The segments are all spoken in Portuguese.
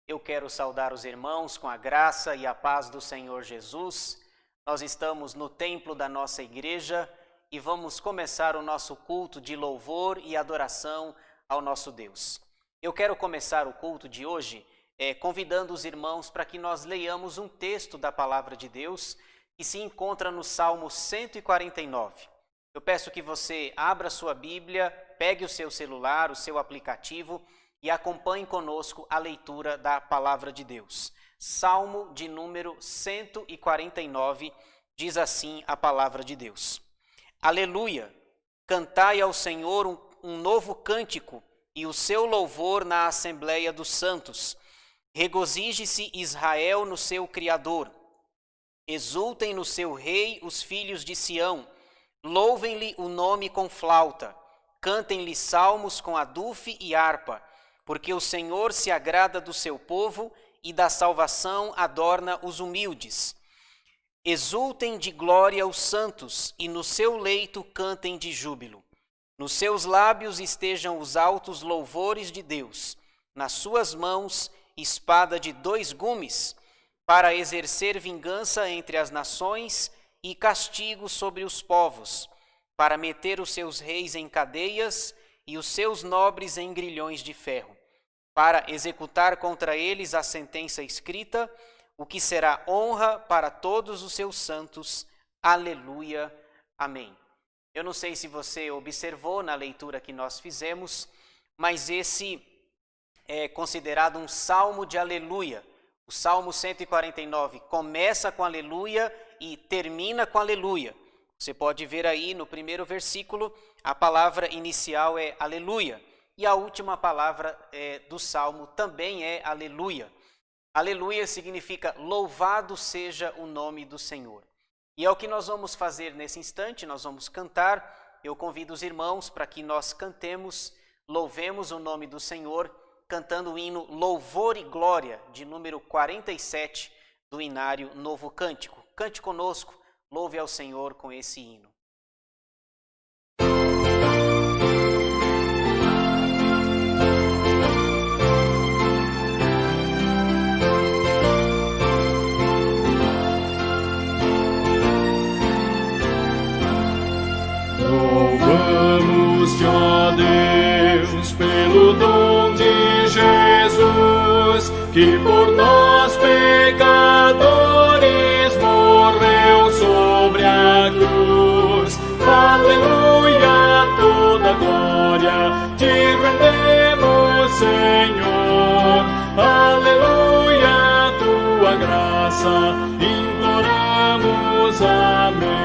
Eu quero saudar os irmãos com a graça e a paz do Senhor Jesus. Nós estamos no templo da nossa igreja e vamos começar o nosso culto de louvor e adoração ao nosso Deus. Eu quero começar o culto de hoje convidando os irmãos para que nós leiamos um texto da palavra de Deus que se encontra no Salmo 149. Eu peço que você abra sua Bíblia, pegue o seu celular, o seu aplicativo e acompanhe conosco a leitura da palavra de Deus. Salmo de número 149, diz assim a palavra de Deus. Aleluia! Cantai ao Senhor um novo cântico e o seu louvor na Assembleia dos Santos. Regozije-se Israel no seu Criador. Exultem no seu Rei os filhos de Sião. Louvem-lhe o nome com flauta. Cantem-lhe salmos com adufe e harpa. Porque o Senhor se agrada do seu povo e da salvação adorna os humildes. Exultem de glória os santos e no seu leito cantem de júbilo. Nos seus lábios estejam os altos louvores de Deus. Nas suas mãos, espada de dois gumes, para exercer vingança entre as nações e castigo sobre os povos, para meter os seus reis em cadeias e os seus nobres em grilhões de ferro, para executar contra eles a sentença escrita, o que será honra para todos os seus santos. Aleluia. Amém. Eu não sei se você observou na leitura que nós fizemos, mas esse é considerado um salmo de aleluia. O Salmo 149 começa com aleluia e termina com aleluia. Você pode ver aí no primeiro versículo, a palavra inicial é aleluia. E a última palavra do Salmo também é aleluia. Aleluia significa louvado seja o nome do Senhor. E é o que nós vamos fazer nesse instante, nós vamos cantar. Eu convido os irmãos para que nós cantemos, louvemos o nome do Senhor, cantando o hino Louvor e Glória, de número 47 do Inário Novo Cântico. Cante conosco, louve ao Senhor com esse hino. Louvamos-te, ó Deus, pelo dom de Jesus, que por nós pecadores morreu sobre a cruz. Aleluia, toda glória te rendemos, Senhor. Aleluia, tua graça imploramos, amém.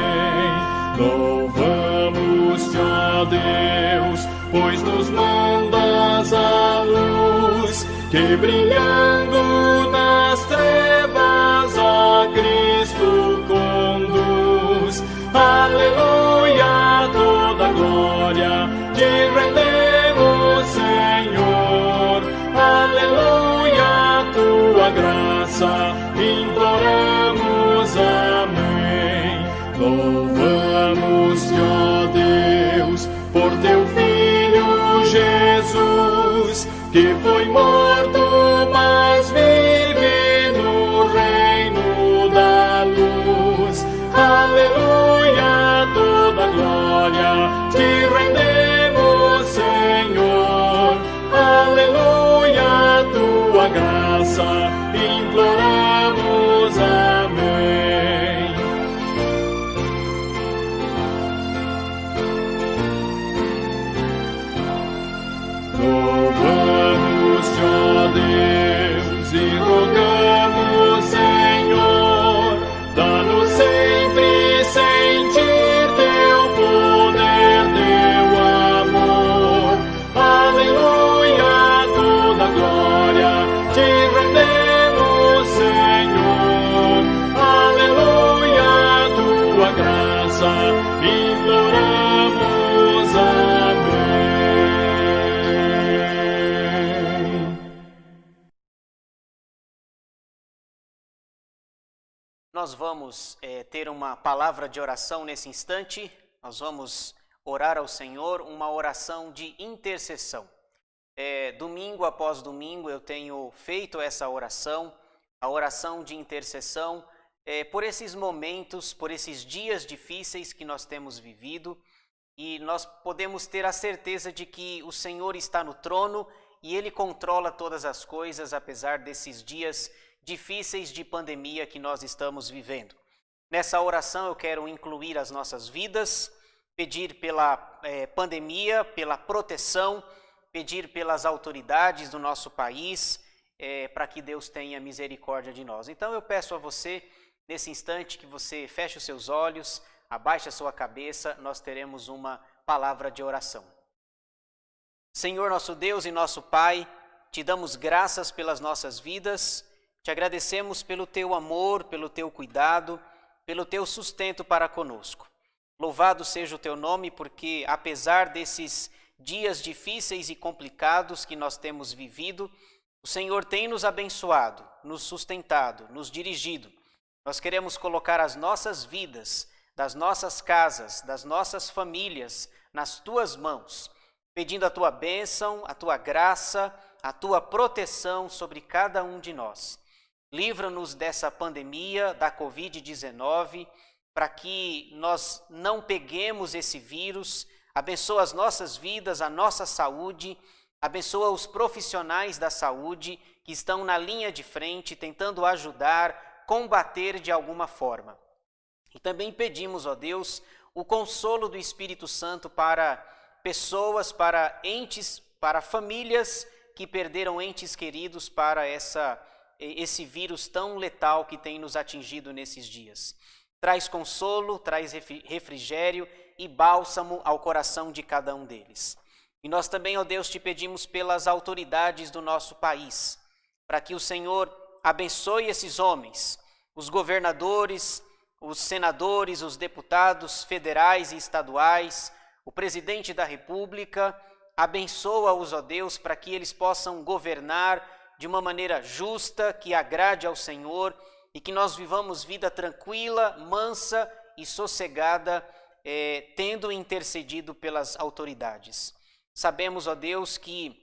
Louvamos-te, ó Deus, pois nos mandas a luz, que brilhando nas trevas a Cristo conduz. Aleluia, toda glória te rendemos, Senhor. Aleluia, tua graça imploramos, amém. Louvamos-te, ó Deus, por teu Filho Jesus, que foi morto, mas vive no reino da luz. Aleluia, toda glória te rendemos, Senhor. Aleluia, tua graça imploramos, amém. Louvamos-te, ó Deus, e rogamos, Senhor, dá-nos sempre sentir teu poder, teu amor. Aleluia, toda glória te rendemos, Senhor. Aleluia, tua graça imploramos, amém. Nós vamos ter uma palavra de oração nesse instante. Nós vamos orar ao Senhor uma oração de intercessão. domingo após domingo eu tenho feito essa oração, a oração de intercessão, por esses momentos, por esses dias difíceis que nós temos vivido, e nós podemos ter a certeza de que o Senhor está no trono e Ele controla todas as coisas, apesar desses dias difíceis de pandemia que nós estamos vivendo. Nessa oração eu quero incluir as nossas vidas, pedir pela pandemia, pela proteção, pedir pelas autoridades do nosso país, para que Deus tenha misericórdia de nós. Então eu peço a você, nesse instante, que você feche os seus olhos, abaixe a sua cabeça, nós teremos uma palavra de oração. Senhor nosso Deus e nosso Pai, te damos graças pelas nossas vidas, te agradecemos pelo teu amor, pelo teu cuidado, pelo teu sustento para conosco. Louvado seja o teu nome, porque apesar desses dias difíceis e complicados que nós temos vivido, o Senhor tem nos abençoado, nos sustentado, nos dirigido. Nós queremos colocar as nossas vidas, das nossas casas, das nossas famílias, nas tuas mãos, pedindo a tua bênção, a tua graça, a tua proteção sobre cada um de nós. Livra-nos dessa pandemia, da Covid-19, para que nós não peguemos esse vírus. Abençoa as nossas vidas, a nossa saúde, abençoa os profissionais da saúde que estão na linha de frente, tentando ajudar, combater de alguma forma. E também pedimos, ó Deus, o consolo do Espírito Santo para pessoas, para entes, para famílias que perderam entes queridos para esse vírus tão letal que tem nos atingido nesses dias. Traz consolo, traz refrigério e bálsamo ao coração de cada um deles. E nós também, ó Deus, te pedimos pelas autoridades do nosso país, para que o Senhor abençoe esses homens, os governadores, os senadores, os deputados federais e estaduais, o presidente da República. Abençoa-os, ó Deus, para que eles possam governar de uma maneira justa, que agrade ao Senhor, e que nós vivamos vida tranquila, mansa e sossegada, tendo intercedido pelas autoridades. Sabemos, ó Deus, que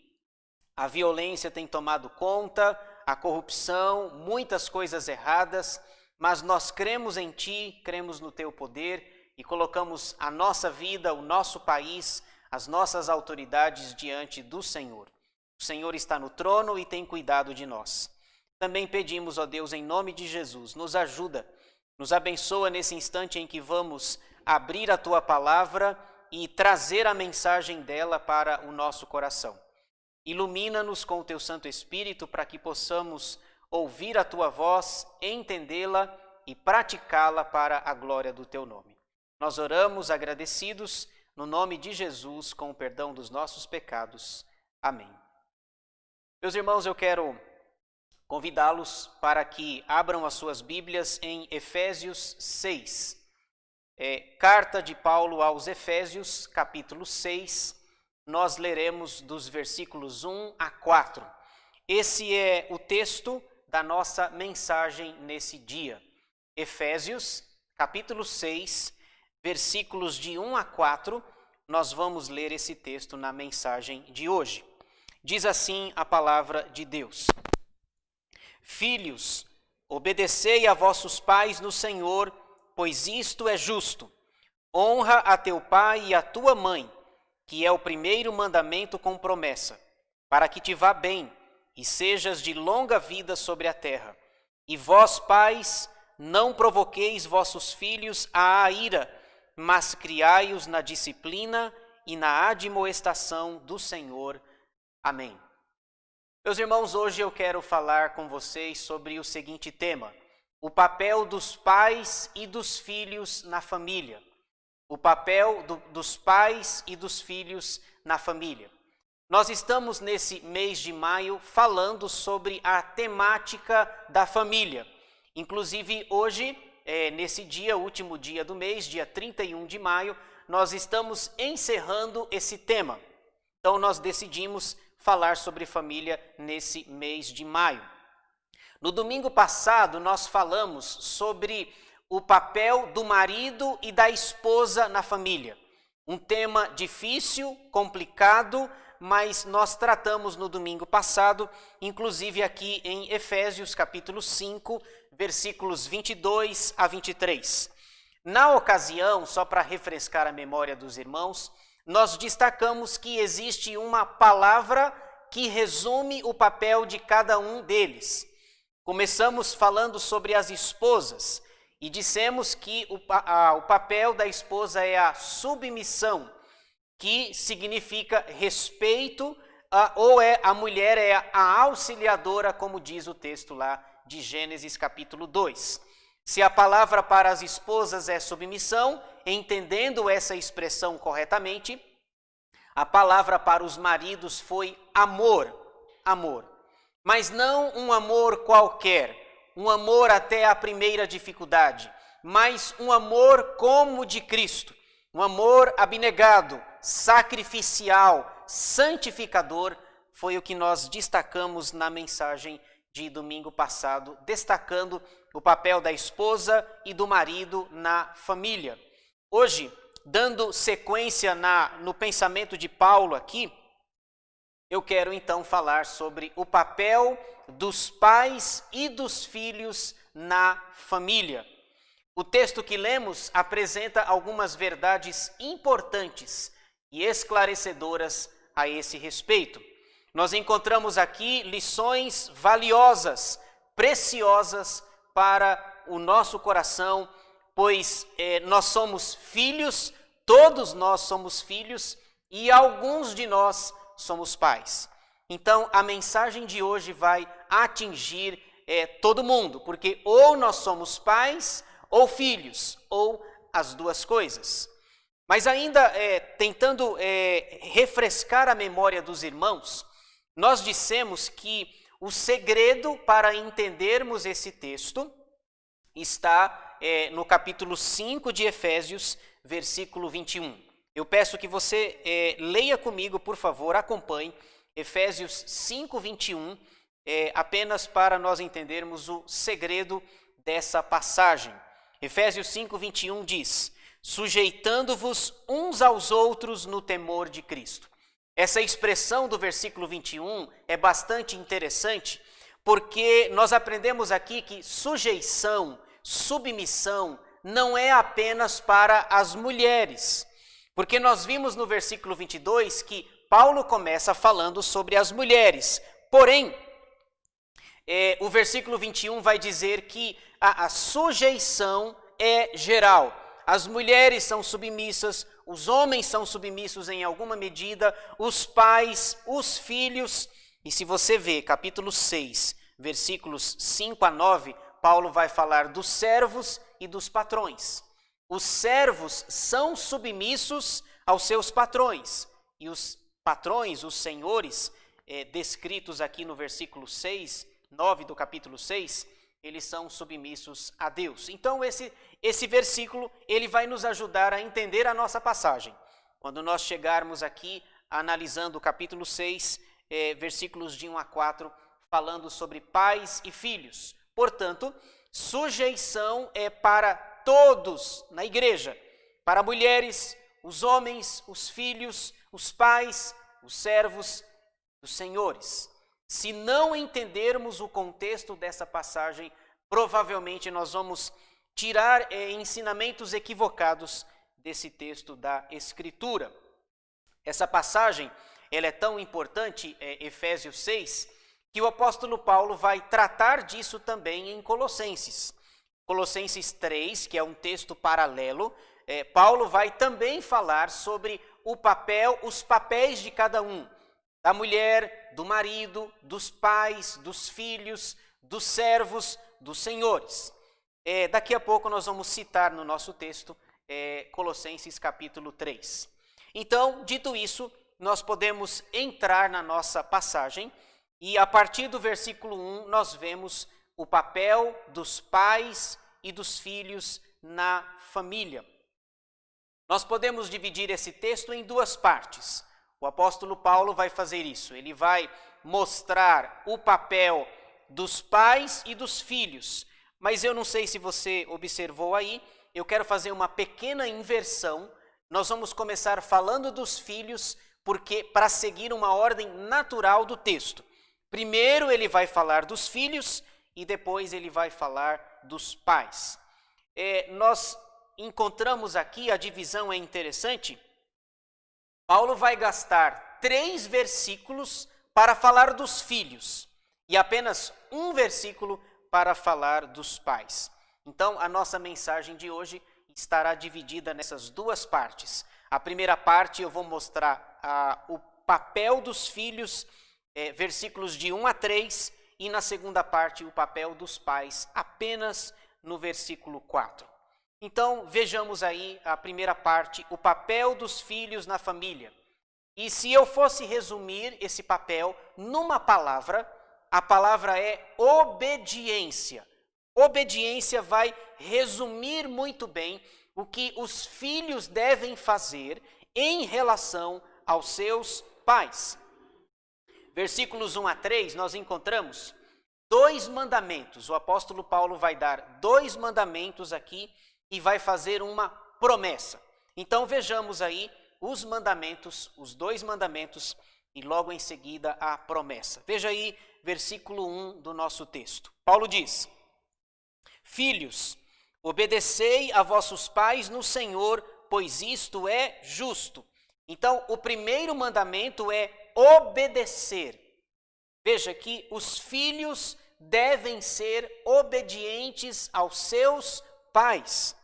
a violência tem tomado conta, a corrupção, muitas coisas erradas, mas nós cremos em Ti, cremos no Teu poder e colocamos a nossa vida, o nosso país, as nossas autoridades diante do Senhor. O Senhor está no trono e tem cuidado de nós. Também pedimos, ó Deus, em nome de Jesus, nos ajuda, nos abençoa nesse instante em que vamos abrir a Tua palavra e trazer a mensagem dela para o nosso coração. Ilumina-nos com o Teu Santo Espírito para que possamos ouvir a Tua voz, entendê-la e praticá-la para a glória do Teu nome. Nós oramos agradecidos no nome de Jesus, com o perdão dos nossos pecados. Amém. Meus irmãos, eu quero convidá-los para que abram as suas Bíblias em Efésios 6. Carta de Paulo aos Efésios, capítulo 6, nós leremos dos versículos 1 a 4. Esse é o texto da nossa mensagem nesse dia. Efésios, capítulo 6, versículos de 1 a 4, nós vamos ler esse texto na mensagem de hoje. Diz assim a palavra de Deus: Filhos, obedecei a vossos pais no Senhor, pois isto é justo. Honra a teu pai e a tua mãe, que é o primeiro mandamento com promessa, para que te vá bem e sejas de longa vida sobre a terra. E vós, pais, não provoqueis vossos filhos à ira, mas criai-os na disciplina e na admoestação do Senhor. Amém. Meus irmãos, hoje eu quero falar com vocês sobre o seguinte tema: o papel dos pais e dos filhos na família. O papel dos pais e dos filhos na família. Nós estamos nesse mês de maio falando sobre a temática da família. Inclusive hoje, nesse dia, último dia do mês, dia 31 de maio, nós estamos encerrando esse tema. Então nós decidimos falar sobre família nesse mês de maio. No domingo passado, nós falamos sobre o papel do marido e da esposa na família. Um tema difícil, complicado, mas nós tratamos no domingo passado, inclusive aqui em Efésios capítulo 5, versículos 22 a 23. Na ocasião, só para refrescar a memória dos irmãos, nós destacamos que existe uma palavra que resume o papel de cada um deles. Começamos falando sobre as esposas e dissemos que o papel da esposa é a submissão, que significa respeito, ou a mulher é a auxiliadora, como diz o texto lá de Gênesis capítulo 2. Se a palavra para as esposas é submissão, entendendo essa expressão corretamente, a palavra para os maridos foi amor, amor. Mas não um amor qualquer, um amor até a primeira dificuldade, mas um amor como de Cristo, um amor abnegado, sacrificial, santificador, foi o que nós destacamos na mensagem de domingo passado, destacando o papel da esposa e do marido na família. Hoje, dando sequência no pensamento de Paulo aqui, eu quero então falar sobre o papel dos pais e dos filhos na família. O texto que lemos apresenta algumas verdades importantes e esclarecedoras a esse respeito. Nós encontramos aqui lições valiosas, preciosas para o nosso coração, pois nós somos filhos, todos nós somos filhos e alguns de nós somos pais. Então, a mensagem de hoje vai atingir todo mundo, porque ou nós somos pais ou filhos, ou as duas coisas. Mas ainda tentando refrescar a memória dos irmãos, nós dissemos que o segredo para entendermos esse texto está no capítulo 5 de Efésios, versículo 21. Eu peço que você leia comigo, por favor, acompanhe Efésios 5, 21, apenas para nós entendermos o segredo dessa passagem. Efésios 5, 21 diz: sujeitando-vos uns aos outros no temor de Cristo. Essa expressão do versículo 21 é bastante interessante, porque nós aprendemos aqui que sujeição, submissão, não é apenas para as mulheres. Porque nós vimos no versículo 22 que Paulo começa falando sobre as mulheres. Porém, o versículo 21 vai dizer que a sujeição é geral. As mulheres são submissas, os homens são submissos em alguma medida, os pais, os filhos. E se você vê capítulo 6, versículos 5 a 9, Paulo vai falar dos servos e dos patrões. Os servos são submissos aos seus patrões, e os patrões, os senhores, descritos aqui no versículo 6, 9 do capítulo 6, eles são submissos a Deus. Então esse versículo, ele vai nos ajudar a entender a nossa passagem. Quando nós chegarmos aqui, analisando o capítulo 6, versículos de 1 a 4, falando sobre pais e filhos. Portanto, sujeição é para todos na igreja, para mulheres, os homens, os filhos, os pais, os servos, os senhores. Se não entendermos o contexto dessa passagem, provavelmente nós vamos tirar ensinamentos equivocados desse texto da Escritura. Essa passagem, ela é tão importante, Efésios 6, que o apóstolo Paulo vai tratar disso também em Colossenses. Colossenses 3, que é um texto paralelo, Paulo vai também falar sobre os papéis de cada um, da mulher, do marido, dos pais, dos filhos, dos servos, dos senhores. Daqui a pouco nós vamos citar no nosso texto Colossenses capítulo 3. Então, dito isso, nós podemos entrar na nossa passagem e a partir do versículo 1 nós vemos o papel dos pais e dos filhos na família. Nós podemos dividir esse texto em duas partes. O apóstolo Paulo vai fazer isso. Ele vai mostrar o papel dos pais e dos filhos. Mas eu não sei se você observou aí, eu quero fazer uma pequena inversão. Nós vamos começar falando dos filhos, porque para seguir uma ordem natural do texto. Primeiro ele vai falar dos filhos e depois ele vai falar dos pais. Nós encontramos aqui, a divisão é interessante. Paulo vai gastar 3 versículos para falar dos filhos e apenas um versículo para falar dos pais. Então, a nossa mensagem de hoje estará dividida nessas 2 partes. A primeira parte eu vou mostrar o papel dos filhos, versículos de 1 a 3, e na segunda parte o papel dos pais, apenas no versículo 4. Então, vejamos aí a primeira parte, o papel dos filhos na família. E se eu fosse resumir esse papel numa palavra, a palavra é obediência. Obediência vai resumir muito bem o que os filhos devem fazer em relação aos seus pais. Versículos 1 a 3, nós encontramos 2 mandamentos. O apóstolo Paulo vai dar 2 mandamentos aqui e vai fazer uma promessa. Então vejamos aí os mandamentos, os 2 mandamentos e logo em seguida a promessa. Veja aí versículo 1 do nosso texto. Paulo diz: Filhos, obedecei a vossos pais no Senhor, pois isto é justo. Então, o primeiro mandamento é obedecer. Veja que os filhos devem ser obedientes aos seus pais.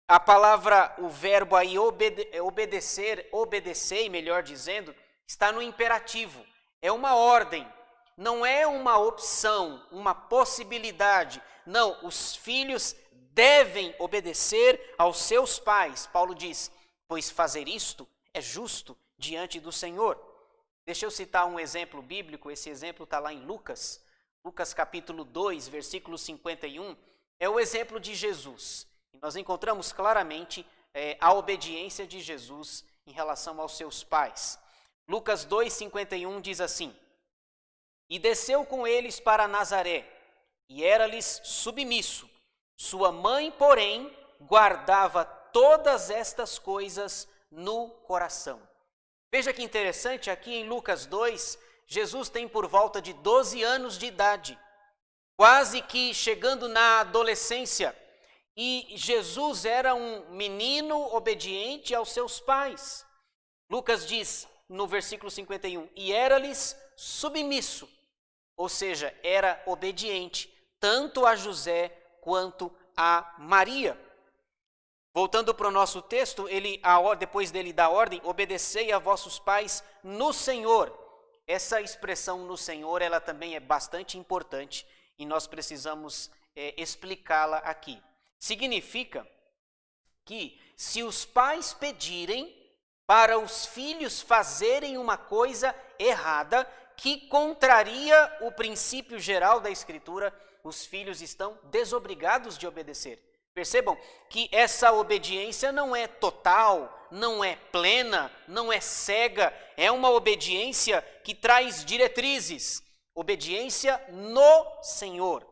A palavra, o verbo aí obedecer, obedecei, melhor dizendo, está no imperativo. É uma ordem, não é uma opção, uma possibilidade. Não, os filhos devem obedecer aos seus pais. Paulo diz, pois fazer isto é justo diante do Senhor. Deixa eu citar um exemplo bíblico, esse exemplo está lá em Lucas. Lucas capítulo 2, versículo 51, é o exemplo de Jesus. E nós encontramos claramente a obediência de Jesus em relação aos seus pais. Lucas 2, 51 diz assim: E desceu com eles para Nazaré, e era-lhes submisso. Sua mãe, porém, guardava todas estas coisas no coração. Veja que interessante, aqui em Lucas 2, Jesus tem por volta de 12 anos de idade, quase que chegando na adolescência, e Jesus era um menino obediente aos seus pais. Lucas diz no versículo 51, e era-lhes submisso, ou seja, era obediente, tanto a José quanto a Maria. Voltando para o nosso texto, depois dele dá ordem, obedecei a vossos pais no Senhor. Essa expressão no Senhor, ela também é bastante importante e nós precisamos explicá-la aqui. Significa que se os pais pedirem para os filhos fazerem uma coisa errada, que contraria o princípio geral da Escritura, os filhos estão desobrigados de obedecer. Percebam que essa obediência não é total, não é plena, não é cega, é uma obediência que traz diretrizes, obediência no Senhor.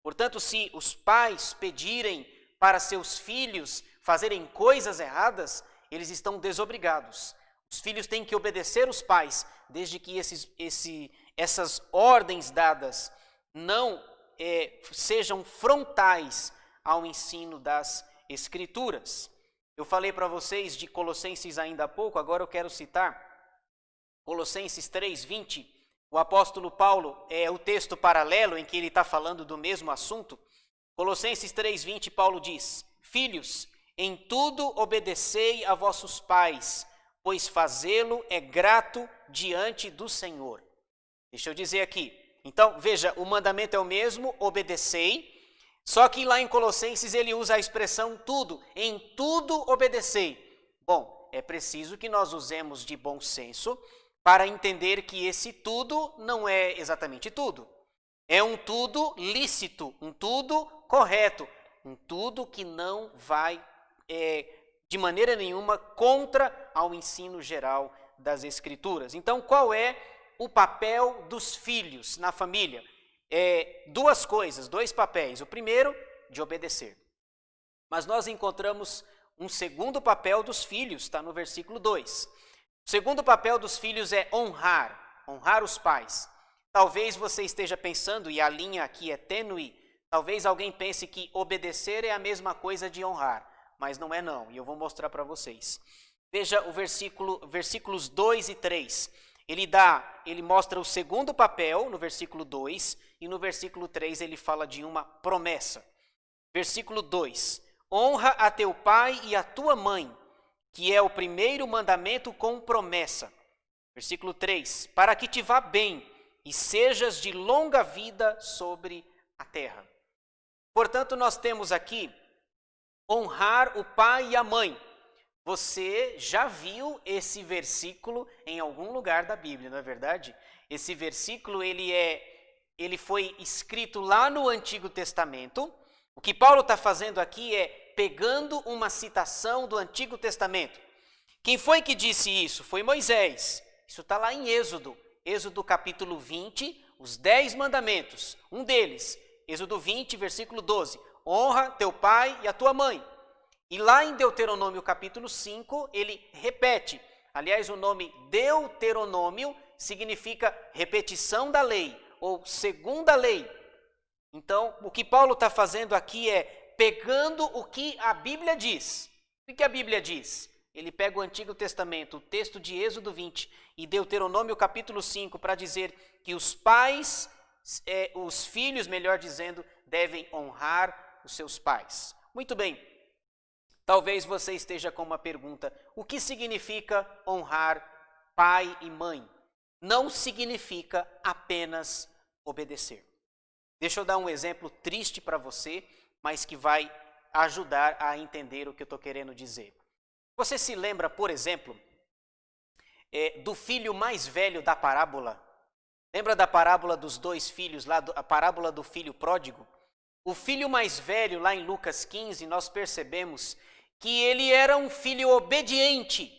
Portanto, se os pais pedirem para seus filhos fazerem coisas erradas, eles estão desobrigados. Os filhos têm que obedecer os pais, desde que essas ordens dadas não sejam frontais ao ensino das Escrituras. Eu falei para vocês de Colossenses ainda há pouco, agora eu quero citar Colossenses 3:20. O apóstolo Paulo, é o texto paralelo em que ele está falando do mesmo assunto. Colossenses 3:20, Paulo diz: Filhos, em tudo obedecei a vossos pais, pois fazê-lo é grato diante do Senhor. Deixa eu dizer aqui. Então, veja, o mandamento é o mesmo, obedecei, só que lá em Colossenses ele usa a expressão tudo, em tudo obedecei. Bom, é preciso que nós usemos de bom senso para entender que esse tudo não é exatamente tudo. É um tudo lícito, um tudo correto, um tudo que não vai de maneira nenhuma contra ao ensino geral das Escrituras. Então, qual é o papel dos filhos na família? Duas coisas, 2 papéis. O primeiro, de obedecer. Mas nós encontramos um segundo papel dos filhos, está no versículo 2. O segundo papel dos filhos é honrar os pais. Talvez você esteja pensando, e a linha aqui é tênue, talvez alguém pense que obedecer é a mesma coisa de honrar, mas não é não, e eu vou mostrar para vocês. Veja o versículos 2 e 3. Ele mostra o segundo papel no versículo 2 e no versículo 3 ele fala de uma promessa. Versículo 2: honra a teu pai e a tua mãe, que é o primeiro mandamento com promessa. Versículo 3: para que te vá bem e sejas de longa vida sobre a terra. Portanto, nós temos aqui honrar o pai e a mãe. Você já viu esse versículo em algum lugar da Bíblia, não é verdade? Esse versículo ele foi escrito lá no Antigo Testamento. O que Paulo está fazendo aqui é pegando uma citação do Antigo Testamento. Quem foi que disse isso? Foi Moisés. Isso está lá em Êxodo capítulo 20, os 10 mandamentos. Um deles, Êxodo 20, versículo 12. Honra teu pai e a tua mãe. E lá em Deuteronômio capítulo 5, ele repete. Aliás, o nome Deuteronômio significa repetição da lei, ou segunda lei. Então, o que Paulo está fazendo aqui é pegando o que a Bíblia diz. O que a Bíblia diz? Ele pega o Antigo Testamento, o texto de Êxodo 20 e Deuteronômio capítulo 5 para dizer que os filhos, melhor dizendo, devem honrar os seus pais. Muito bem. Talvez você esteja com uma pergunta: o que significa honrar pai e mãe? Não significa apenas obedecer. Deixa eu dar um exemplo triste para você, mas que vai ajudar a entender o que eu estou querendo dizer. Você se lembra, por exemplo, do filho mais velho da parábola? Lembra da parábola dos 2 filhos, lá, a parábola do filho pródigo? O filho mais velho, lá em Lucas 15, nós percebemos que ele era um filho obediente.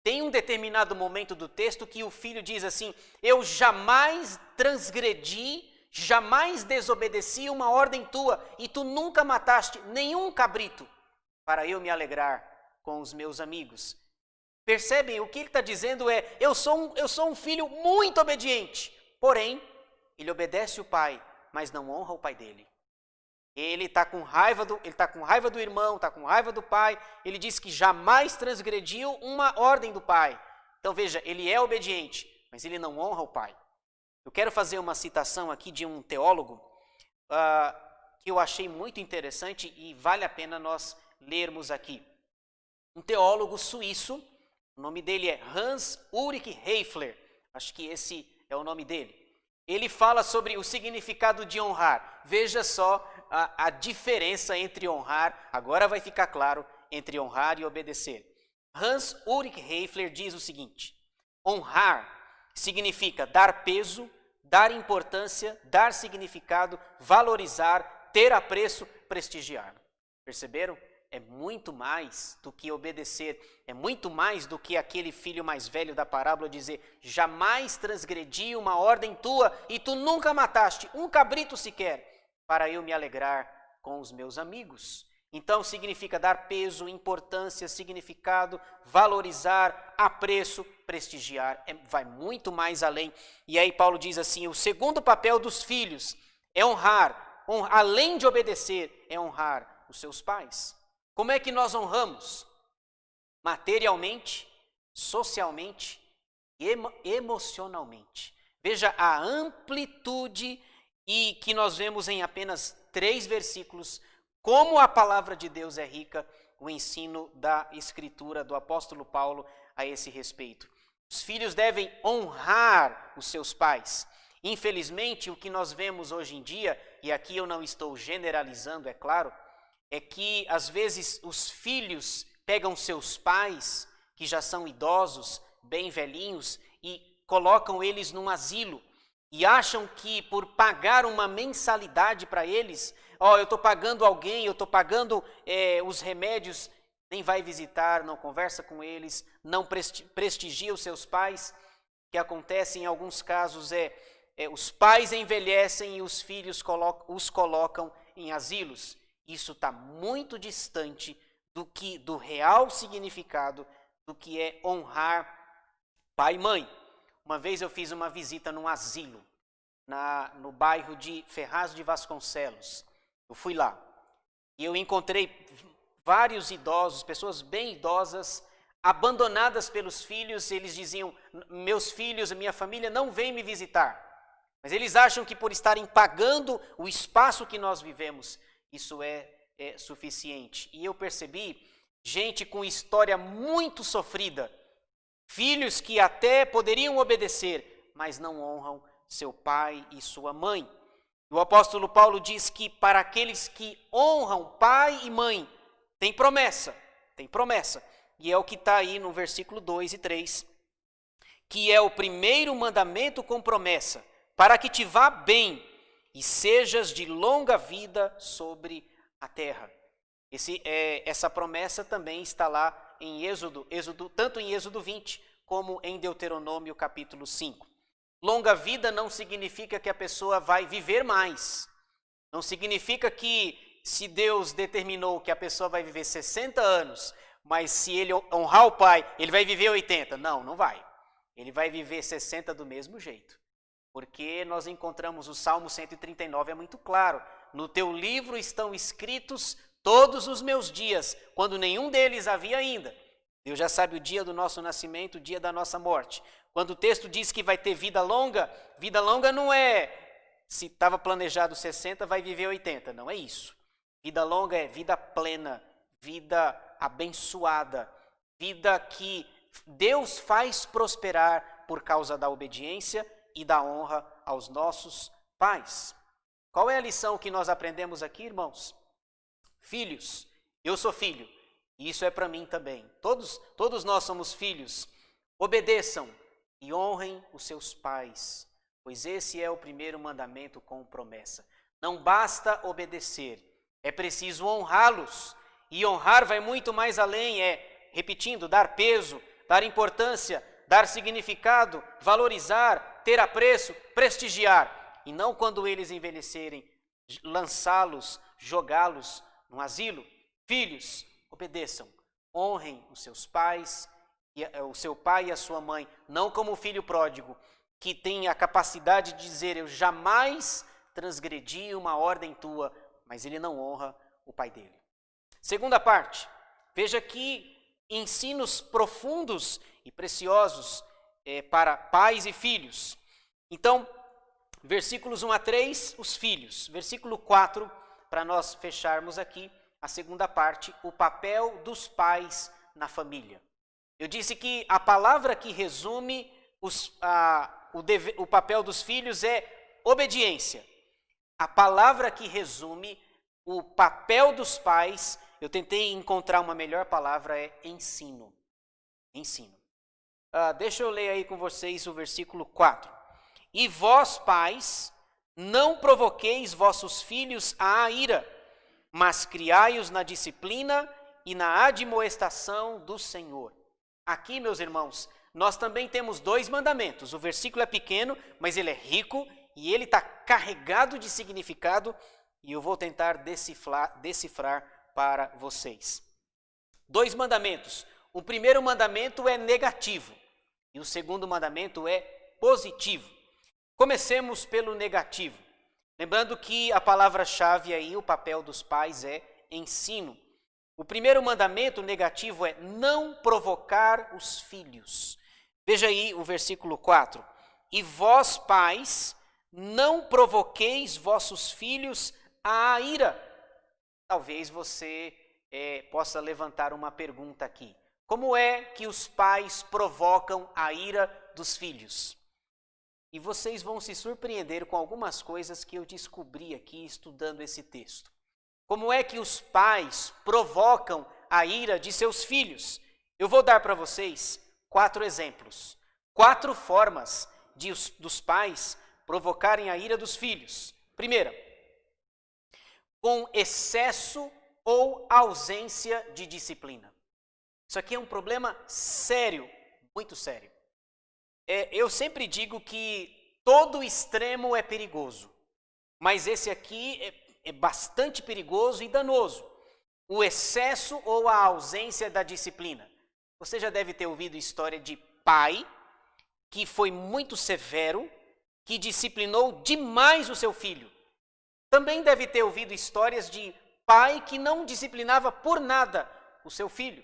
Tem um determinado momento do texto que o filho diz assim: eu jamais transgredi, jamais desobedeci uma ordem tua, e tu nunca mataste nenhum cabrito para eu me alegrar com os meus amigos. Percebem? O que ele está dizendo é: eu sou um filho muito obediente, porém, ele obedece o pai, mas não honra o pai dele. Ele está com raiva do irmão, está com raiva do pai. Ele diz que jamais transgrediu uma ordem do pai. Então veja, ele é obediente, mas ele não honra o pai. Eu quero fazer uma citação aqui de um teólogo que eu achei muito interessante e vale a pena nós lermos aqui. Um teólogo suíço, o nome dele é Hans Ulrich Heifler, acho que esse é o nome dele. Ele fala sobre o significado de honrar. Veja só a diferença entre honrar, agora vai ficar claro, entre honrar e obedecer. Hans Ulrich Heifler diz o seguinte: honrar significa dar peso, dar importância, dar significado, valorizar, ter apreço, prestigiar. Perceberam? É muito mais do que obedecer, é muito mais do que aquele filho mais velho da parábola dizer: jamais transgredi uma ordem tua e tu nunca mataste um cabrito sequer para eu me alegrar com os meus amigos. Então significa dar peso, importância, significado, valorizar, apreço, prestigiar, vai muito mais além. E aí Paulo diz assim: o segundo papel dos filhos é honrar, além de obedecer, é honrar os seus pais. Como é que nós honramos? Materialmente, socialmente e emocionalmente. Veja a amplitude e que nós vemos em apenas 3 versículos, como a palavra de Deus é rica, o ensino da Escritura do apóstolo Paulo a esse respeito. Os filhos devem honrar os seus pais. Infelizmente, o que nós vemos hoje em dia, e aqui eu não estou generalizando, é claro, é que às vezes os filhos pegam seus pais, que já são idosos, bem velhinhos, e colocam eles num asilo. E acham que por pagar uma mensalidade para eles, eu estou pagando alguém, eu estou pagando os remédios, nem vai visitar, não conversa com eles, não prestigia os seus pais. O que acontece em alguns casos os pais envelhecem e os filhos os colocam em asilos. Isso está muito distante do real significado do que é honrar pai e mãe. Uma vez eu fiz uma visita num asilo, no bairro de Ferraz de Vasconcelos. Eu fui lá e eu encontrei vários idosos, pessoas bem idosas, abandonadas pelos filhos. Eles diziam: meus filhos, minha família não vem me visitar. Mas eles acham que por estarem pagando o espaço que nós vivemos, isso é suficiente. E eu percebi gente com história muito sofrida, filhos que até poderiam obedecer, mas não honram seu pai e sua mãe. O apóstolo Paulo diz que para aqueles que honram pai e mãe, tem promessa. E é o que está aí no versículo 2 e 3, que é o primeiro mandamento com promessa, para que te vá bem e sejas de longa vida sobre a terra. Essa promessa também está lá em Êxodo, tanto em Êxodo 20, como em Deuteronômio capítulo 5. Longa vida não significa que a pessoa vai viver mais. Não significa que, se Deus determinou que a pessoa vai viver 60 anos, mas se ele honrar o pai, ele vai viver 80. Não, não vai. Ele vai viver 60 do mesmo jeito. Porque nós encontramos o Salmo 139, é muito claro. No teu livro estão escritos todos os meus dias, quando nenhum deles havia ainda. Deus já sabe o dia do nosso nascimento, o dia da nossa morte. Quando o texto diz que vai ter vida longa não é se estava planejado 60, vai viver 80. Não é isso. Vida longa é vida plena, vida abençoada, vida que Deus faz prosperar por causa da obediência e da honra aos nossos pais. Qual é a lição que nós aprendemos aqui, irmãos? Filhos, eu sou filho, e isso é para mim também. Todos nós somos filhos. Obedeçam e honrem os seus pais, pois esse é o primeiro mandamento com promessa. Não basta obedecer, é preciso honrá-los. E honrar vai muito mais além, repetindo, dar peso, dar importância, dar significado, valorizar, ter apreço, prestigiar. E não quando eles envelhecerem, lançá-los, jogá-los no asilo. Filhos, obedeçam, honrem os seus pais, o seu pai e a sua mãe, não como o filho pródigo, que tem a capacidade de dizer: eu jamais transgredi uma ordem tua, mas ele não honra o pai dele. Segunda parte, veja aqui ensinos profundos e preciosos para pais e filhos. Então, versículos 1 a 3, os filhos. Versículo 4, para nós fecharmos aqui a segunda parte, o papel dos pais na família. Eu disse que a palavra que resume o papel dos filhos é obediência. A palavra que resume o papel dos pais, eu tentei encontrar uma melhor palavra, é ensino. Ensino. Deixa eu ler aí com vocês o versículo 4. E vós, pais, não provoqueis vossos filhos à ira, mas criai-os na disciplina e na admoestação do Senhor. Aqui, meus irmãos, nós também temos 2 mandamentos. O versículo é pequeno, mas ele é rico e ele está carregado de significado, e eu vou tentar decifrar para vocês. 2 mandamentos. O primeiro mandamento é negativo e o segundo mandamento é positivo. Comecemos pelo negativo. Lembrando que a palavra-chave aí, o papel dos pais, é ensino. O primeiro mandamento negativo é não provocar os filhos. Veja aí o versículo 4. E vós, pais, não provoqueis vossos filhos à ira. Talvez você possa levantar uma pergunta aqui. Como é que os pais provocam a ira dos filhos? E vocês vão se surpreender com algumas coisas que eu descobri aqui estudando esse texto. Como é que os pais provocam a ira de seus filhos? Eu vou dar para vocês 4 exemplos. 4 formas dos pais provocarem a ira dos filhos. Primeira, com excesso ou ausência de disciplina. Isso aqui é um problema sério, muito sério. Eu sempre digo que todo extremo é perigoso, mas esse aqui é bastante perigoso e danoso. O excesso ou a ausência da disciplina. Você já deve ter ouvido história de pai que foi muito severo, que disciplinou demais o seu filho. Também deve ter ouvido histórias de pai que não disciplinava por nada o seu filho.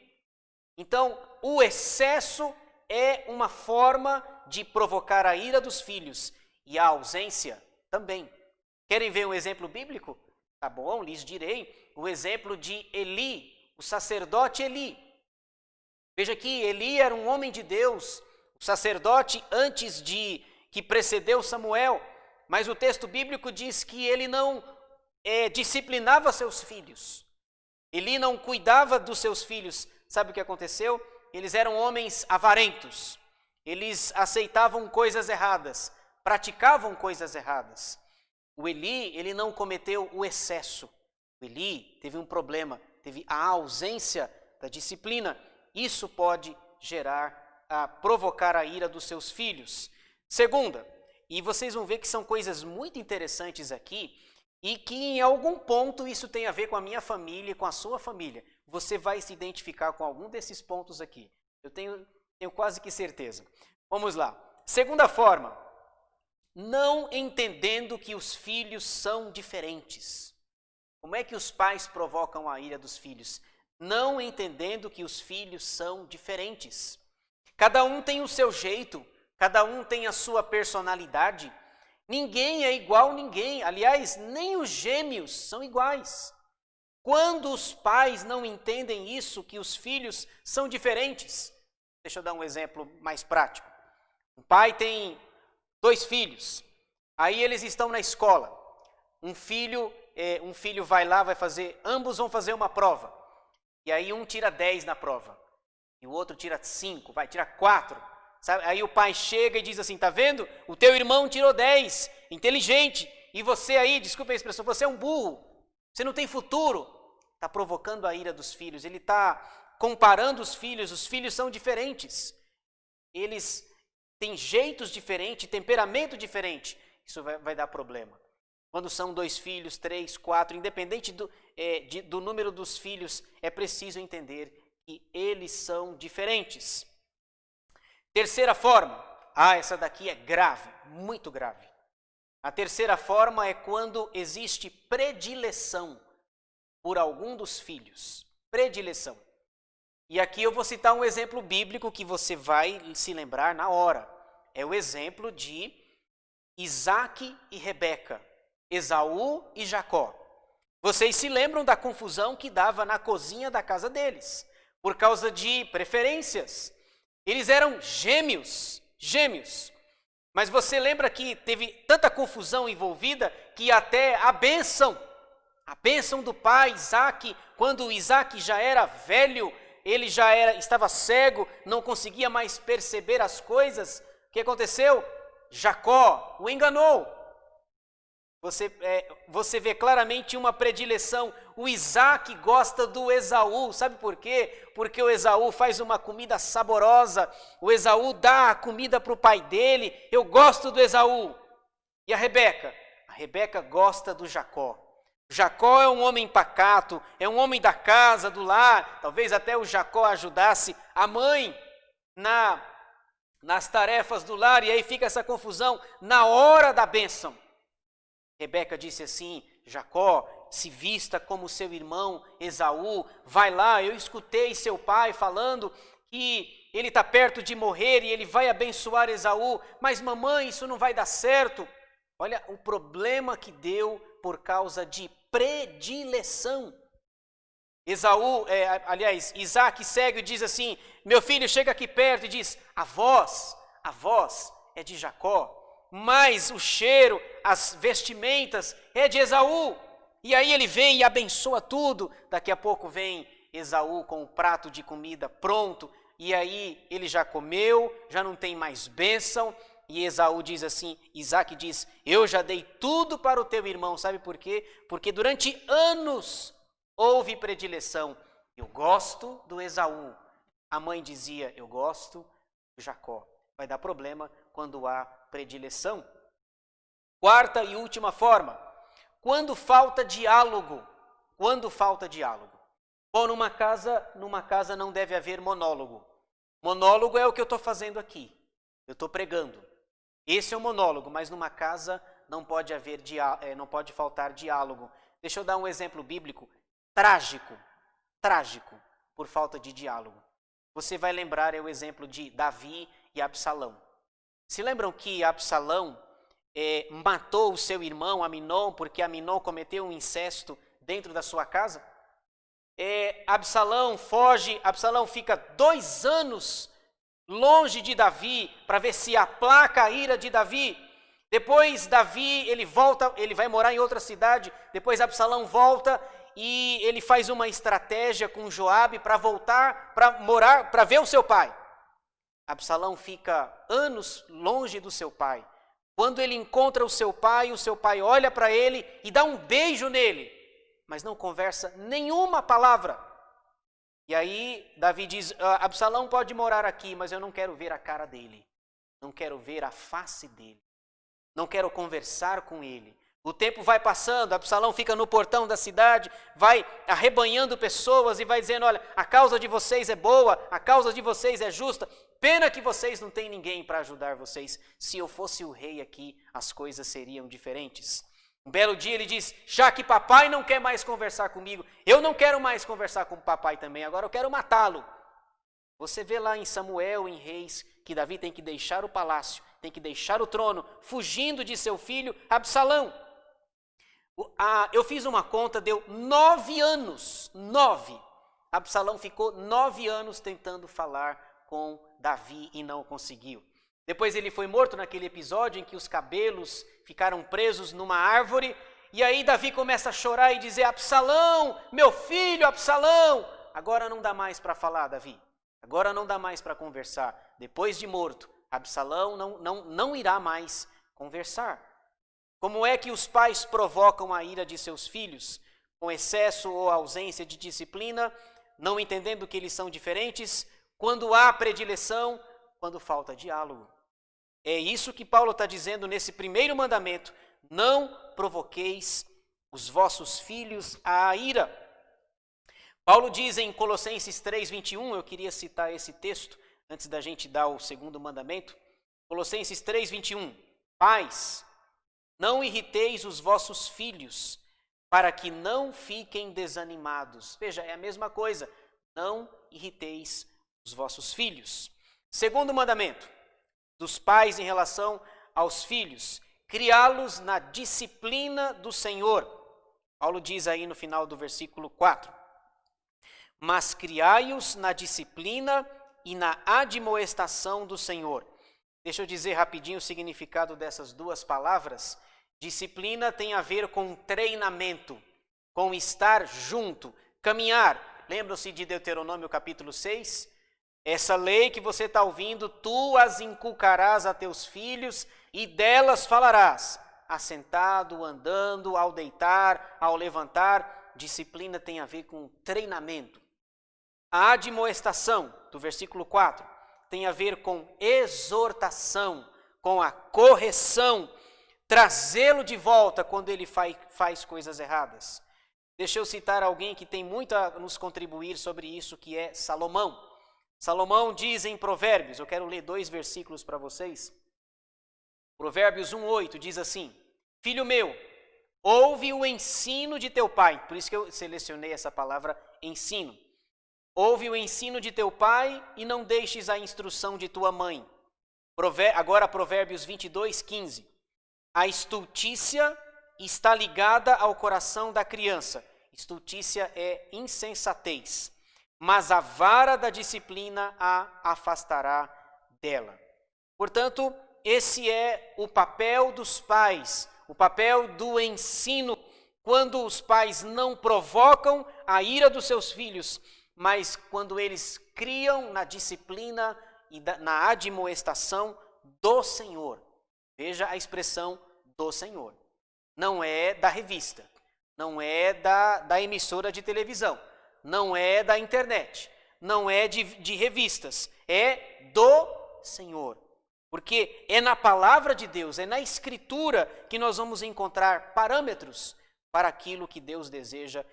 Então, o excesso é uma forma de provocar a ira dos filhos e a ausência também. Querem ver um exemplo bíblico? Tá bom, lhes direi o exemplo de Eli, o sacerdote Eli. Veja que Eli era um homem de Deus, o sacerdote antes de que precedeu Samuel, mas o texto bíblico diz que ele não disciplinava seus filhos. Eli não cuidava dos seus filhos. Sabe o que aconteceu? Eles eram homens avarentos. Eles aceitavam coisas erradas, praticavam coisas erradas. O Eli, ele não cometeu o excesso. O Eli teve um problema, teve a ausência da disciplina. Isso pode provocar a ira dos seus filhos. Segunda, e vocês vão ver que são coisas muito interessantes aqui, e que em algum ponto isso tem a ver com a minha família e com a sua família. Você vai se identificar com algum desses pontos aqui. Eu tenho quase que certeza. Vamos lá. Segunda forma, não entendendo que os filhos são diferentes. Como é que os pais provocam a ira dos filhos? Não entendendo que os filhos são diferentes. Cada um tem o seu jeito, cada um tem a sua personalidade. Ninguém é igual a ninguém. Aliás, nem os gêmeos são iguais. Quando os pais não entendem isso, que os filhos são diferentes. Deixa eu dar um exemplo mais prático. Um pai tem 2 filhos. Aí eles estão na escola. Um filho vai lá, ambos vão fazer uma prova. E aí um tira 10 na prova. E o outro tira 5, tira 4. Sabe? Aí o pai chega e diz assim, tá vendo? O teu irmão tirou 10, inteligente. E você aí, desculpa a expressão, você é um burro. Você não tem futuro. Está provocando a ira dos filhos. Ele está comparando os filhos são diferentes. Eles têm jeitos diferentes, temperamento diferente. Isso vai dar problema. Quando são 2 filhos, 3, 4, independente do número dos filhos, é preciso entender que eles são diferentes. Terceira forma, essa daqui é grave, muito grave. A terceira forma é quando existe predileção por algum dos filhos. Predileção. E aqui eu vou citar um exemplo bíblico que você vai se lembrar na hora. É o exemplo de Isaac e Rebeca, Esaú e Jacó. Vocês se lembram da confusão que dava na cozinha da casa deles, por causa de preferências. Eles eram gêmeos. Mas você lembra que teve tanta confusão envolvida que até a bênção do pai Isaac, quando Isaac já era velho, ele estava cego, não conseguia mais perceber as coisas. O que aconteceu? Jacó o enganou. Você vê claramente uma predileção. O Isaac gosta do Esaú, sabe por quê? Porque o Esaú faz uma comida saborosa, o Esaú dá a comida para o pai dele, eu gosto do Esaú. E a Rebeca? A Rebeca gosta do Jacó. Jacó é um homem pacato, é um homem da casa, do lar, talvez até o Jacó ajudasse a mãe nas tarefas do lar, e aí fica essa confusão na hora da bênção. Rebeca disse assim, Jacó, se vista como seu irmão Esaú, vai lá, eu escutei seu pai falando que ele está perto de morrer e ele vai abençoar Esaú, mas mamãe, isso não vai dar certo. Olha o problema que deu por causa de predileção. Isaac segue e diz assim, meu filho chega aqui perto e diz, a voz é de Jacó, mas o cheiro, as vestimentas é de Esaú. E aí ele vem e abençoa tudo. Daqui a pouco vem Esaú com o prato de comida pronto. E aí ele já comeu, já não tem mais bênção. E Esaú diz assim, Isaac diz, eu já dei tudo para o teu irmão. Sabe por quê? Porque durante anos houve predileção. Eu gosto do Esaú. A mãe dizia, eu gosto do Jacó. Vai dar problema quando há predileção. Quarta e última forma, quando falta diálogo. Bom, numa casa não deve haver monólogo. Monólogo é o que eu estou fazendo aqui. Eu estou pregando. Esse é o monólogo, mas numa casa não pode faltar diálogo. Deixa eu dar um exemplo bíblico trágico por falta de diálogo. Você vai lembrar o exemplo de Davi e Absalão. Se lembram que Absalão matou o seu irmão Aminon porque Aminon cometeu um incesto dentro da sua casa? Absalão foge, Absalão fica 2 anos longe de Davi para ver se aplaca a ira de Davi. Depois Davi, ele volta, ele vai morar em outra cidade. Depois Absalão volta e ele faz uma estratégia com Joabe para voltar, para morar, para ver o seu pai. Absalão fica anos longe do seu pai. Quando ele encontra o seu pai olha para ele e dá um beijo nele, mas não conversa nenhuma palavra. E aí Davi diz, Absalão pode morar aqui, mas eu não quero ver a cara dele. Não quero ver a face dele. Não quero conversar com ele. O tempo vai passando, Absalão fica no portão da cidade, vai arrebanhando pessoas e vai dizendo, olha, a causa de vocês é boa, a causa de vocês é justa, pena que vocês não têm ninguém para ajudar vocês. Se eu fosse o rei aqui, as coisas seriam diferentes. Um belo dia ele diz, já que papai não quer mais conversar comigo, eu não quero mais conversar com o papai também, agora eu quero matá-lo. Você vê lá em Samuel, em Reis, que Davi tem que deixar o palácio, tem que deixar o trono, fugindo de seu filho Absalão. Eu fiz uma conta, deu 9 anos, 9. Absalão ficou 9 anos tentando falar com Davi e não conseguiu. Depois ele foi morto naquele episódio em que os cabelos ficaram presos numa árvore. E aí Davi começa a chorar e dizer, Absalão, meu filho, Absalão. Agora não dá mais para falar, Davi. Agora não dá mais para conversar. Depois de morto, Absalão não irá mais conversar. Como é que os pais provocam a ira de seus filhos? Com excesso ou ausência de disciplina, não entendendo que eles são diferentes, quando há predileção, quando falta diálogo. É isso que Paulo está dizendo nesse primeiro mandamento, não provoqueis os vossos filhos à ira. Paulo diz em Colossenses 3:21, eu queria citar esse texto antes da gente dar o segundo mandamento. Colossenses 3:21, pais, não irriteis os vossos filhos, para que não fiquem desanimados. Veja, é a mesma coisa, não irriteis os vossos filhos. Segundo mandamento dos pais em relação aos filhos, criá-los na disciplina do Senhor. Paulo diz aí no final do versículo 4, mas criai-os na disciplina e na admoestação do Senhor. Deixa eu dizer rapidinho o significado dessas duas palavras. Disciplina tem a ver com treinamento, com estar junto, caminhar. Lembram-se de Deuteronômio capítulo 6? Essa lei que você está ouvindo, tu as inculcarás a teus filhos e delas falarás, assentado, andando, ao deitar, ao levantar. Disciplina tem a ver com treinamento. A admoestação, do versículo 4, tem a ver com exortação, com a correção, trazê-lo de volta quando ele faz coisas erradas. Deixa eu citar alguém que tem muito a nos contribuir sobre isso, que é Salomão. Salomão diz em Provérbios, eu quero ler 2 versículos para vocês. Provérbios 1:8 diz assim, filho meu, ouve o ensino de teu pai. Por isso que eu selecionei essa palavra ensino. Ouve o ensino de teu pai e não deixes a instrução de tua mãe. Agora Provérbios 22:15. A estultícia está ligada ao coração da criança. Estultícia é insensatez. Mas a vara da disciplina a afastará dela. Portanto, esse é o papel dos pais, o papel do ensino, quando os pais não provocam a ira dos seus filhos, mas quando eles criam na disciplina e na admoestação do Senhor. Veja a expressão do Senhor. Não é da revista, não é da emissora de televisão, não é da internet, não é de revistas, é do Senhor. Porque é na palavra de Deus, é na Escritura que nós vamos encontrar parâmetros para aquilo que Deus deseja,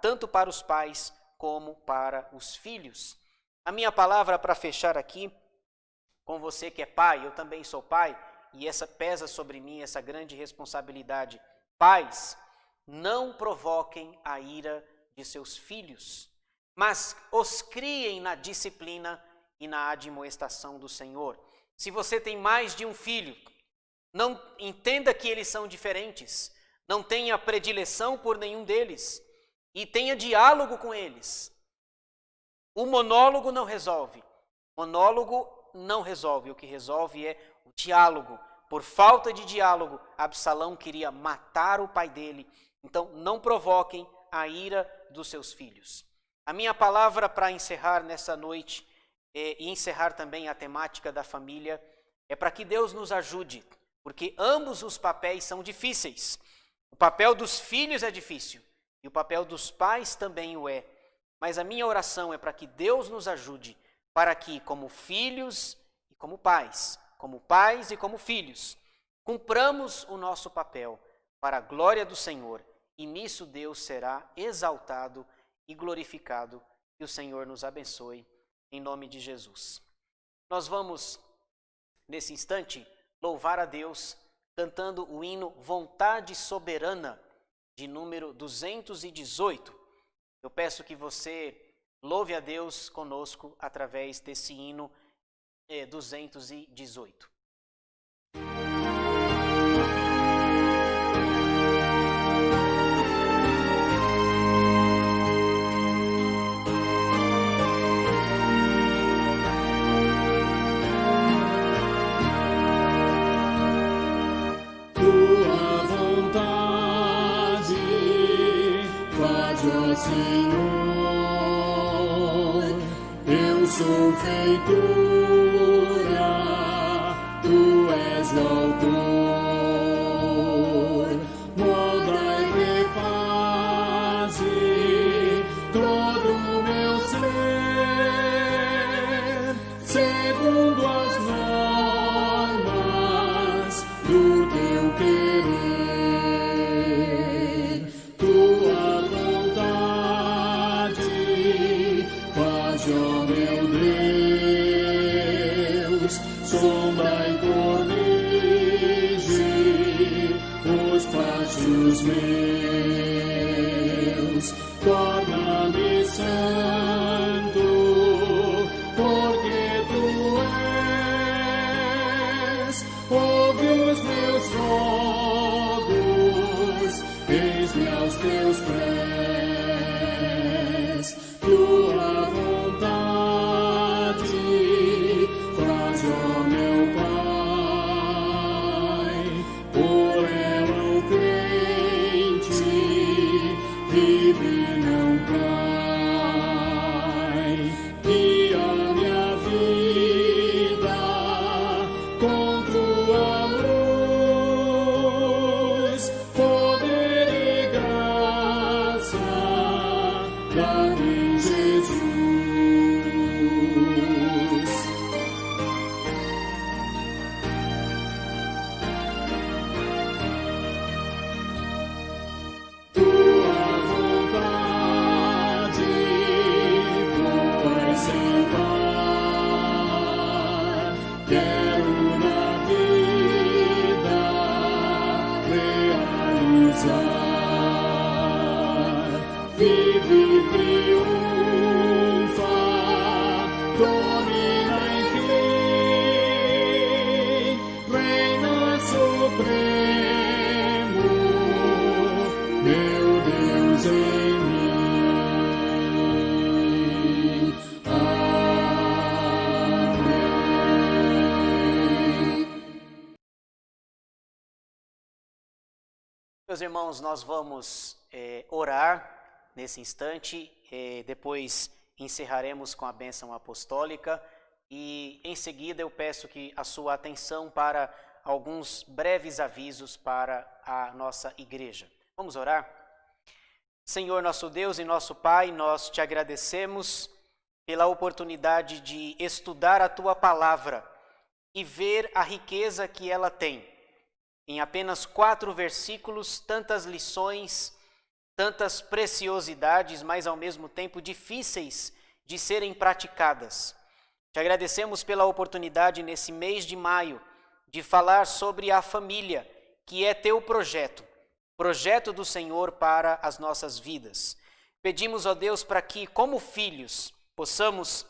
tanto para os pais como para os filhos. A minha palavra para fechar aqui com você que é pai, eu também sou pai, e essa pesa sobre mim essa grande responsabilidade. Pais, não provoquem a ira de seus filhos, mas os criem na disciplina e na admoestação do Senhor. Se você tem mais de um filho, não entenda que eles são diferentes, não tenha predileção por nenhum deles e tenha diálogo com eles. O monólogo não resolve. O que resolve é o diálogo. Por falta de diálogo, Absalão queria matar o pai dele. Então, não provoquem a ira dos seus filhos. A minha palavra para encerrar nessa noite, e encerrar também a temática da família, é para que Deus nos ajude, porque ambos os papéis são difíceis. O papel dos filhos é difícil e o papel dos pais também o é. Mas a minha oração é para que Deus nos ajude, para que, como filhos e como pais e como filhos, cumpramos o nosso papel para a glória do Senhor, e nisso Deus será exaltado e glorificado. Que o Senhor nos abençoe, em nome de Jesus. Nós vamos, nesse instante, louvar a Deus, cantando o hino Vontade Soberana, de número 218. Eu peço que você louve a Deus conosco através desse hino 218. Senhor, eu sou feitura, tu és o autor. Molda e refaze todo o meu ser, segundo as normas do teu querer. Sonda e corrige os passos meus, torna-me santo, porque tu és. Ouve os meus rogos, eis-me aos teus pés. Tua vontade faz, ó meu Pai, por ela o crente vive e não cai. Guia minha vida com tua luz, poder e graça, dá-me Jesus. Vive e triunfa, domina enfim, reina supremo, meu Deus em mim. Amém. Meus irmãos, nós vamos orar nesse instante, depois encerraremos com a bênção apostólica e em seguida eu peço que a sua atenção para alguns breves avisos para a nossa igreja. Vamos orar? Senhor nosso Deus e nosso Pai, nós te agradecemos pela oportunidade de estudar a tua palavra e ver a riqueza que ela tem. Em apenas 4 versículos, tantas lições, tantas preciosidades, mas ao mesmo tempo difíceis de serem praticadas. Te agradecemos pela oportunidade nesse mês de maio de falar sobre a família, que é teu projeto do Senhor para as nossas vidas. Pedimos, ó Deus, para que, como filhos, possamos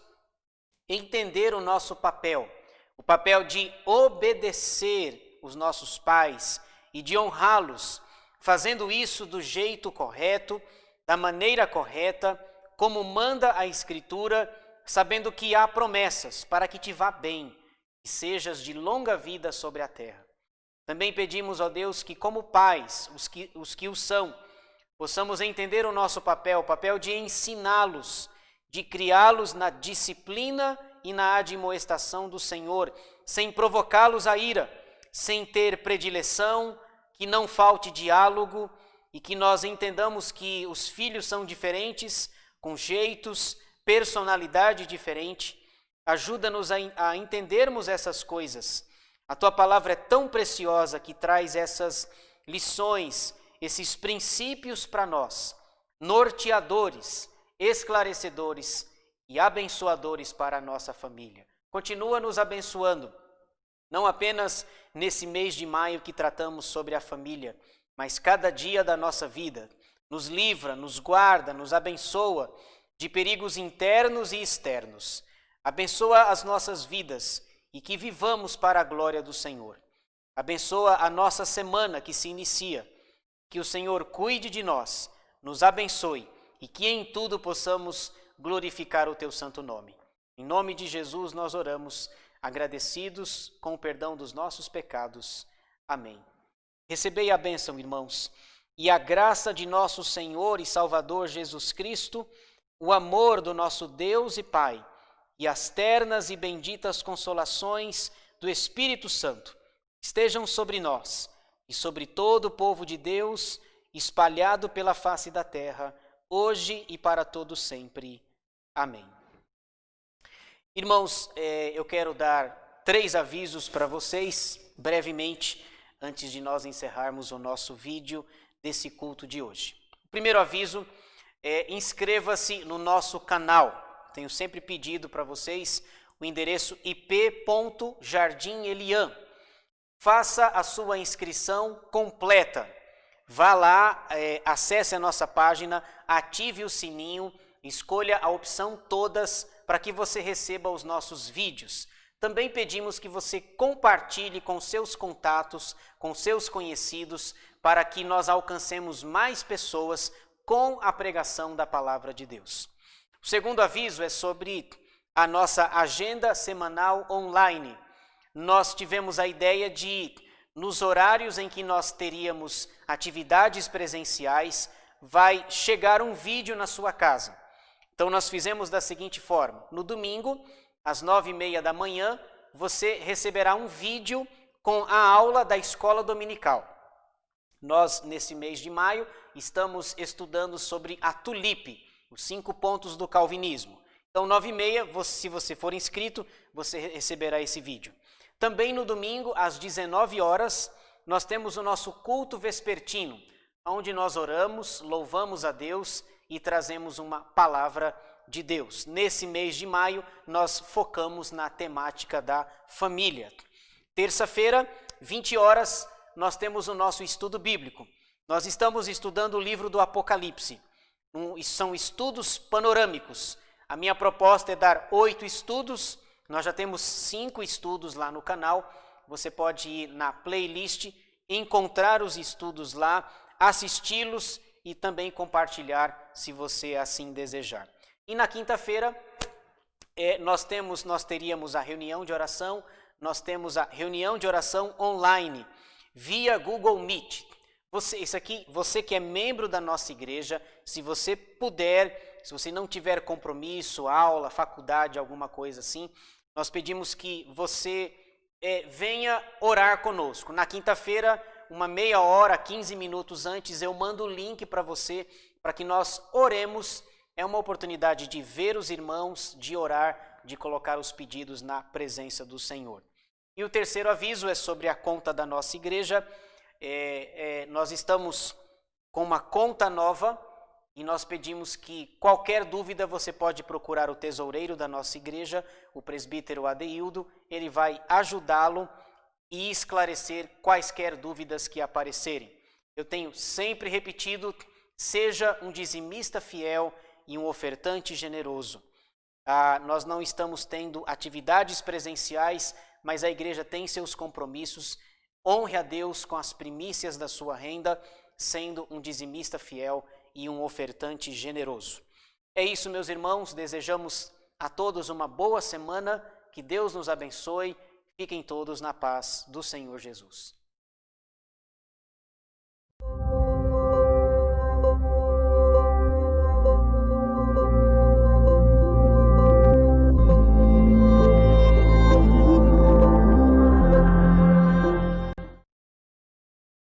entender o nosso papel, o papel de obedecer os nossos pais e de honrá-los, fazendo isso do jeito correto, da maneira correta, como manda a Escritura, sabendo que há promessas para que te vá bem e sejas de longa vida sobre a terra. Também pedimos, ó Deus, que como pais, os que o são, possamos entender o nosso papel, o papel de ensiná-los, de criá-los na disciplina e na admoestação do Senhor, sem provocá-los a ira, sem ter predileção, que não falte diálogo e que nós entendamos que os filhos são diferentes, com jeitos, personalidade diferente. Ajuda-nos a entendermos essas coisas. A tua palavra é tão preciosa que traz essas lições, esses princípios para nós, norteadores, esclarecedores e abençoadores para a nossa família. Continua nos abençoando, não apenas nesse mês de maio que tratamos sobre a família, mas cada dia da nossa vida. Nos livra, nos guarda, nos abençoa de perigos internos e externos. Abençoa as nossas vidas e que vivamos para a glória do Senhor. Abençoa a nossa semana que se inicia. Que o Senhor cuide de nós, nos abençoe e que em tudo possamos glorificar o teu santo nome. Em nome de Jesus nós oramos, agradecidos com o perdão dos nossos pecados. Amém. Recebei a bênção, irmãos, e a graça de nosso Senhor e Salvador Jesus Cristo, o amor do nosso Deus e Pai, e as ternas e benditas consolações do Espírito Santo estejam sobre nós e sobre todo o povo de Deus, espalhado pela face da terra, hoje e para todo sempre. Amém. Irmãos, eu quero dar 3 avisos para vocês, brevemente, antes de nós encerrarmos o nosso vídeo desse culto de hoje. O primeiro aviso é: inscreva-se no nosso canal. Tenho sempre pedido para vocês o endereço ip.jardimelian. Faça a sua inscrição completa. Vá lá, acesse a nossa página, ative o sininho, escolha a opção todas para que você receba os nossos vídeos. Também pedimos que você compartilhe com seus contatos, com seus conhecidos, para que nós alcancemos mais pessoas com a pregação da palavra de Deus. O segundo aviso é sobre a nossa agenda semanal online. Nós tivemos a ideia de, nos horários em que nós teríamos atividades presenciais, vai chegar um vídeo na sua casa. Então nós fizemos da seguinte forma: no domingo, às 9h30 da manhã, você receberá um vídeo com a aula da escola dominical. Nós, nesse mês de maio, estamos estudando sobre a tulipe, os 5 pontos do calvinismo. Então, 9h30, se você for inscrito, você receberá esse vídeo. Também no domingo, às 19 horas, nós temos o nosso culto vespertino, onde nós oramos, louvamos a Deus e trazemos uma palavra de Deus. Nesse mês de maio, nós focamos na temática da família. Terça-feira, 20 horas, nós temos o nosso estudo bíblico. Nós estamos estudando o livro do Apocalipse. São estudos panorâmicos. A minha proposta é dar 8 estudos. Nós já temos 5 estudos lá no canal. Você pode ir na playlist, encontrar os estudos lá, assisti-los e também compartilhar, se você assim desejar. E na quinta-feira, nós teríamos a reunião de oração. Nós temos a reunião de oração online, via Google Meet. Você que é membro da nossa igreja, se você puder, se você não tiver compromisso, aula, faculdade, alguma coisa assim, nós pedimos que você venha orar conosco. Na quinta-feira, uma meia hora, 15 minutos antes, eu mando o link para você, para que nós oremos. É uma oportunidade de ver os irmãos, de orar, de colocar os pedidos na presença do Senhor. E o terceiro aviso é sobre a conta da nossa igreja. Nós estamos com uma conta nova e nós pedimos que qualquer dúvida você pode procurar o tesoureiro da nossa igreja, o presbítero Adeildo, ele vai ajudá-lo e esclarecer quaisquer dúvidas que aparecerem. Eu tenho sempre repetido, seja um dizimista fiel e um ofertante generoso. Nós não estamos tendo atividades presenciais, mas a igreja tem seus compromissos. Honre a Deus com as primícias da sua renda, sendo um dizimista fiel e um ofertante generoso. É isso, meus irmãos, desejamos a todos uma boa semana, que Deus nos abençoe, fiquem todos na paz do Senhor Jesus.